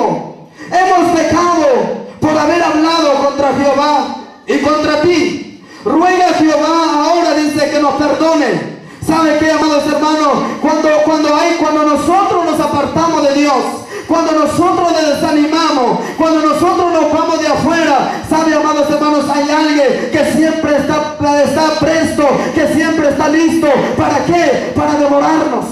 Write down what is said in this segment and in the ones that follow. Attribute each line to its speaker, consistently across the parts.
Speaker 1: dijo: hemos pecado por haber hablado contra Jehová y contra ti. Ruega a Jehová ahora, dice, que nos perdone. ¿Sabe qué, amados hermanos? Cuando nosotros nos apartamos de Dios, cuando nosotros nos desanimamos, cuando nosotros nos vamos de afuera, ¿sabe, amados hermanos? Hay alguien que siempre está presto, que siempre está listo. ¿Para qué? Para devorarnos,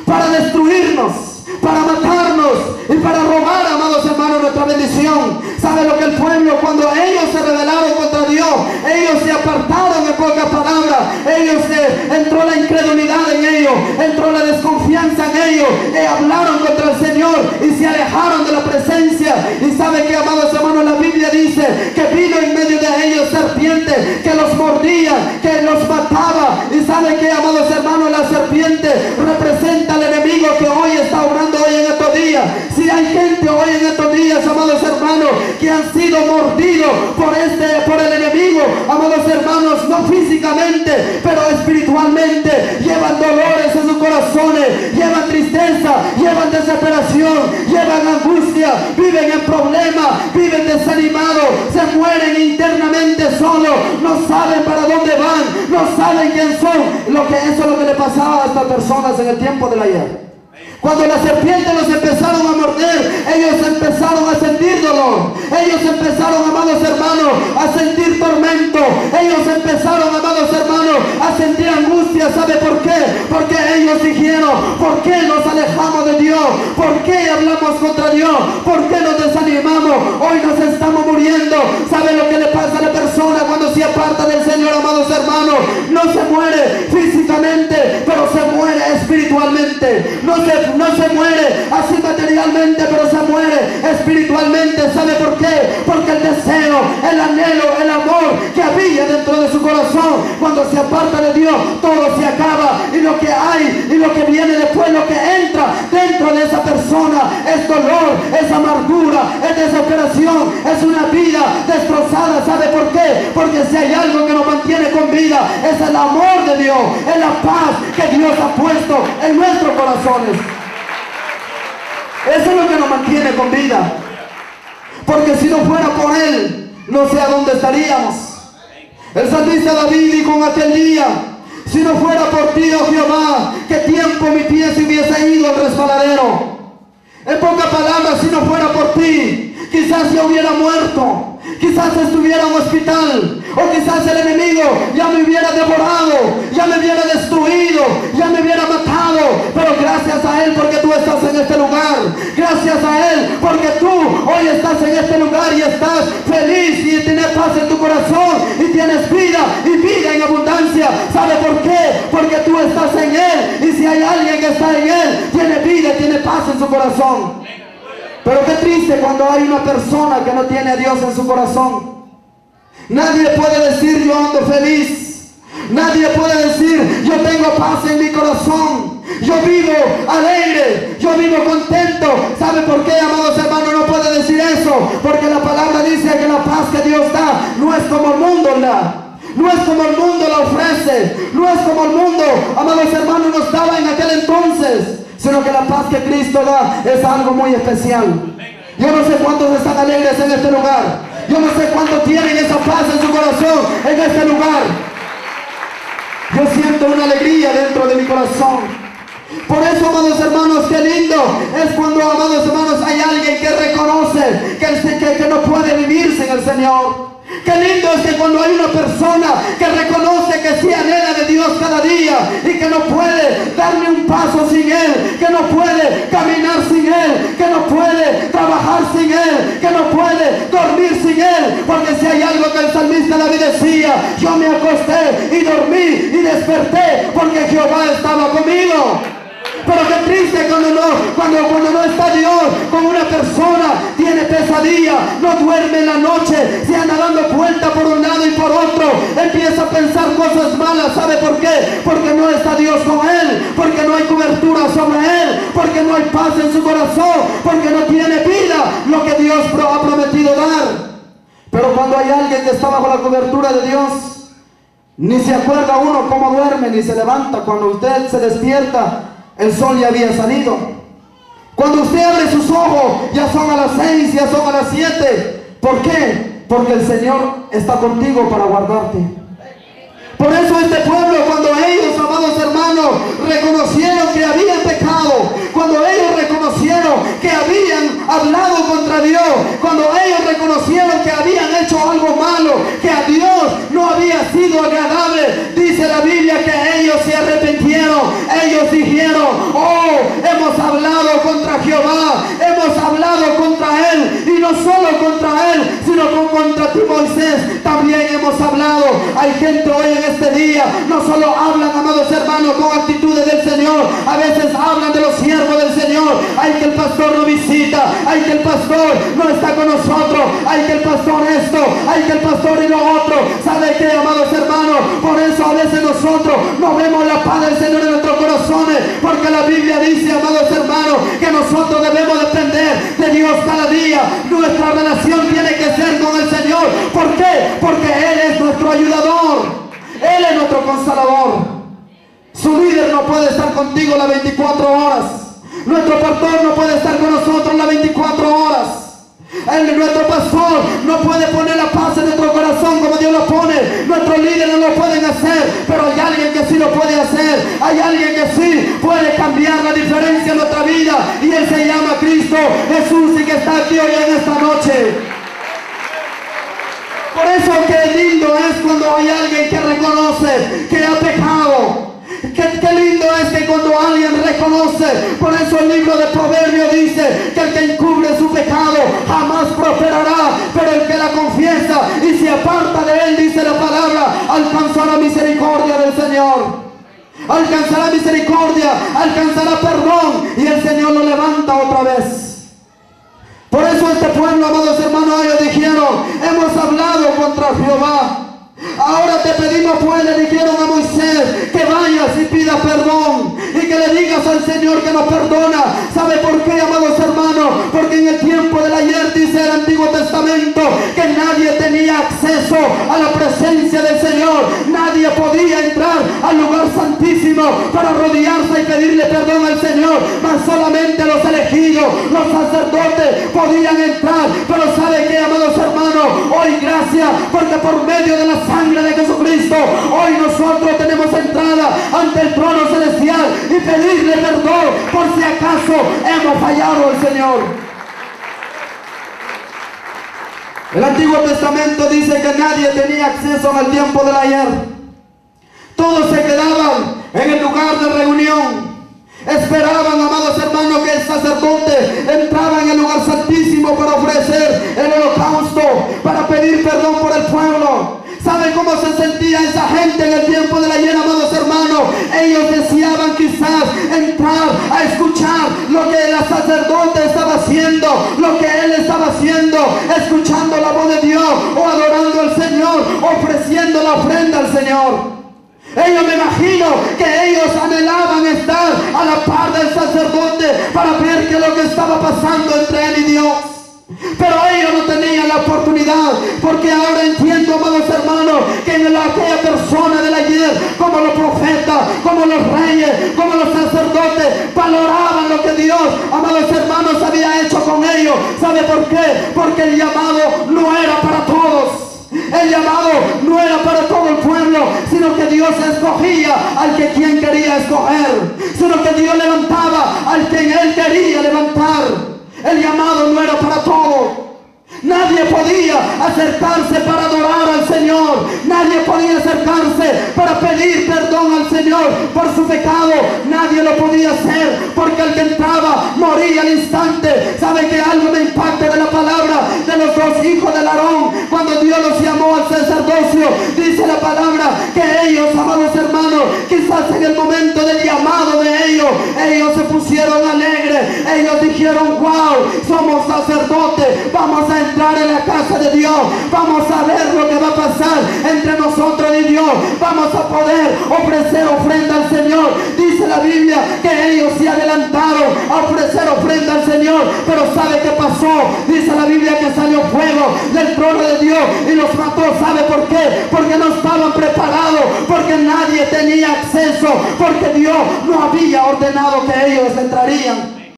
Speaker 1: para destruirnos, para matarnos y para robar, amados hermanos, nuestra bendición. ¿Sabe lo que el pueblo, cuando ellos se rebelaron contra Dios, ellos se apartaron, en pocas palabras, entró la incredulidad en ellos, entró la desconfianza en ellos, hablaron contra el Señor y se alejaron de la presencia? Y sabe que, amados hermanos, la Biblia dice que vino en medio de ellos serpiente que los mordía, que los mataba. Y sabe que, amados hermanos, la serpiente representa al enemigo que hoy está obrando hoy en estos días. Si hay gente hoy en estos días, amados hermanos, que han sido mordidos por el enemigo, amados hermanos, no físicamente, pero espiritualmente, llevan dolores en sus corazones, llevan tristeza, llevan desesperación, llevan angustia, viven en problemas, viven desanimados, se mueren internamente solos, no saben para dónde van, no saben quién son. Eso es lo que le pasaba a estas personas en el tiempo del ayer. Cuando las serpientes los empezaron a morder, ellos empezaron a sentir dolor. Ellos empezaron, amados hermanos, a sentir tormento. Ellos empezaron, amados hermanos, a sentir angustia. ¿Sabe por qué? Porque ellos dijeron: ¿por qué nos alejamos de Dios? ¿Por qué hablamos contra Dios? ¿Por qué nos desanimamos? Hoy nos estamos muriendo. ¿Sabe lo que le pasa a la persona cuando se aparta del Señor, amados hermanos? No se muere físicamente, pero se muere espiritualmente. No se muere así materialmente, pero se muere espiritualmente. ¿Sabe por qué? Porque el deseo, el anhelo, el amor que había dentro de su corazón, cuando se aparta de Dios, todo se acaba. Y lo que hay y lo que viene después, lo que entra dentro de esa persona, es dolor, es amargura, es desesperación, es una vida destrozada. ¿Sabe por qué? Porque si hay algo que nos mantiene con vida, es el amor de Dios, es la paz que Dios ha puesto en nuestros corazones. Eso es lo que nos mantiene con vida. Porque si no fuera por Él, no sé a dónde estaríamos. El salmista David dijo en aquel día: si no fuera por ti, oh Jehová, qué tiempo mi pie se hubiese ido al resbaladero. En pocas palabras, si no fuera por ti, quizás yo hubiera muerto, quizás estuviera en un hospital, o quizás el enemigo ya me hubiera devorado, ya me hubiera destruido, ya me hubiera matado. Pero gracias a Él, porque tú estás en este lugar. Gracias a Él, porque tú hoy estás en este lugar y estás feliz y tienes paz en tu corazón y tienes vida y vida en abundancia. ¿Sabe por qué? Porque tú estás en Él, y si hay alguien que está en Él, tiene vida y tiene paz en su corazón. Pero qué triste cuando hay una persona que no tiene a Dios en su corazón. Nadie puede decir: yo ando feliz. Nadie puede decir: yo tengo paz en mi corazón, yo vivo alegre, yo vivo contento. ¿Sabe por qué, amados hermanos, no puede decir eso? Porque la palabra dice que la paz que Dios da no es como el mundo da, no es como el mundo la ofrece, no es como el mundo, amados hermanos, nos daba en aquel entonces, sino que la paz que Cristo da es algo muy especial. Yo no sé cuántos están alegres en este lugar. Yo no sé cuántos tienen esa paz en su corazón en este lugar. Yo siento una alegría dentro de mi corazón. Por eso, amados hermanos, qué lindo es cuando, amados hermanos, hay alguien que reconoce que no puede vivir sin el Señor. Qué lindo es que cuando hay una persona que reconoce que sí anhela de Dios cada día y que no puede dar ni un paso sin Él, que no puede caminar sin Él, que no puede trabajar sin Él, que no puede dormir sin Él. Porque si hay algo que el salmista David decía: yo me acosté y dormí y desperté porque Jehová estaba conmigo. Pero qué triste cuando no está Dios con una persona, tiene pesadilla, no duerme en la noche, se anda dando vuelta por un lado y por otro, empieza a pensar cosas malas. ¿Sabe por qué? Porque no está Dios con él, porque no hay cobertura sobre él, porque no hay paz en su corazón, porque no tiene vida, lo que Dios ha prometido dar. Pero cuando hay alguien que está bajo la cobertura de Dios, ni se acuerda uno cómo duerme, ni se levanta. Cuando usted se despierta, el sol ya había salido. Cuando usted abre sus ojos, ya son a las 6, ya son a las 7. ¿Por qué? Porque el Señor está contigo para guardarte. Por eso este pueblo, cuando ellos, amados hermanos, reconocieron que habían pecado, cuando ellos reconocieron que habían hablado contra Dios, cuando ellos reconocieron que habían hecho algo malo, que a Dios no había sido agradable, dice la Biblia que ellos se arrepintieron. Ellos dijeron: oh, hemos hablado contra Jehová, hemos hablado contra Él, y no solo contra Él, sino contra ti, Moisés, también hemos hablado. Hay gente hoy en este día, no solo hablan, amados hermanos, con actitudes del Señor, a veces hablan de los siervos del Señor. Ay, que el pastor no visita, ay, que el pastor no está con nosotros, ay, que el pastor esto, ay, que el pastor y lo otro. ¿Sabe qué, amados hermanos? Por eso a veces nosotros no vemos la paz del Señor en nuestros corazones, porque la Biblia dice, amados hermanos, que nosotros debemos depender de Dios cada día. Nuestra relación tiene que ser con el Señor. ¿Por qué? Porque Él es nuestro ayudador, Él es nuestro consolador. Su líder no puede estar contigo las 24 horas. Nuestro pastor no puede estar con nosotros las 24 horas. Nuestro pastor no puede poner la paz en nuestro corazón como Dios lo pone. Nuestros líderes no lo pueden hacer, pero hay alguien que sí lo puede hacer. Hay alguien que sí puede cambiar la diferencia en nuestra vida, y Él se llama Cristo Jesús, y que está aquí hoy en esta noche. Por eso qué lindo es cuando hay alguien que reconoce que ha pecado. Qué lindo es que cuando alguien reconoce. Por eso el libro de Proverbios dice que el que encubre su pecado jamás prosperará, pero el que la confiesa y se aparta de él, dice la palabra, alcanzará misericordia del Señor. Alcanzará misericordia, alcanzará perdón, y el Señor lo levanta otra vez. Por eso este pueblo, amados hermanos, ellos dijeron: hemos hablado contra Jehová. Ahora te pedimos, pues, le dijeron a Moisés, que vayas y pidas perdón, y que le digas al Señor que nos perdona. ¿Sabe por qué, amados hermanos? Porque en el tiempo del ayer, dice el Antiguo Testamento, que nadie tenía acceso a la presencia del Señor. Nadie podía entrar al lugar santísimo para rodearse y pedirle perdón al Señor, mas solamente los elegidos, los sacerdotes, podían entrar. Pero ¿sabe qué, amados hermanos? Hoy, gracias, porque por medio de la sangre de Jesucristo, hoy nosotros tenemos entrada ante el trono celestial y pedirle perdón por si acaso hemos fallado al Señor. El Antiguo Testamento dice que nadie tenía acceso en el tiempo del ayer. Todos se quedaban en el lugar de reunión. Esperaban, amados hermanos, que el sacerdote entraba en el lugar santísimo para ofrecer el holocausto, para pedir perdón por el pueblo. ¿Saben cómo se sentía esa gente en el tiempo del ayer, amados hermanos? Ellos deseaban quizás entrar a escuchar lo que el sacerdote estaba haciendo, lo que él estaba haciendo, escuchando la voz de Dios, o adorando al Señor, ofreciendo la ofrenda al Señor. Ellos, me imagino que ellos anhelaban estar a la par del sacerdote para ver qué es lo que estaba pasando entre él y Dios. Pero ellos no tenían la oportunidad, porque ahora entiendo, amados hermanos, que en aquella persona del ayer, como los profetas, como los reyes, como los sacerdotes, valoraban lo que Dios, amados hermanos, había hecho con ellos. ¿Sabe por qué? Porque el llamado no era para todos. El llamado no era para todo el pueblo, sino que Dios escogía al que quien quería escoger, sino que Dios levantaba al quien Él quería levantar. El llamado no era para todos. Nadie podía acercarse para adorar al Señor. Nadie podía acercarse para pedir perdón al Señor por su pecado. Nadie lo podía hacer, porque el que entraba moría al instante. ¿Sabe que algo me impacta de la palabra de los dos hijos de Aarón? Cuando Dios los llamó al sacerdocio, dice la palabra que ellos, amados hermanos, quizás en el momento del llamado de ellos se pusieron alegres. Ellos dijeron: wow, somos sacerdotes, vamos a entrar en la casa de Dios, vamos a ver lo que va a pasar entre nosotros y Dios, vamos a poder ofrecer ofrenda al Señor. Dice la Biblia que ellos se adelantaron a ofrecer ofrenda al Señor, pero ¿sabe qué pasó? Dice la Biblia que salió fuego del trono de Dios y los mató. ¿Sabe por qué? Porque no estaban preparados, porque nadie tenía acceso, porque Dios no había ordenado que ellos entrarían.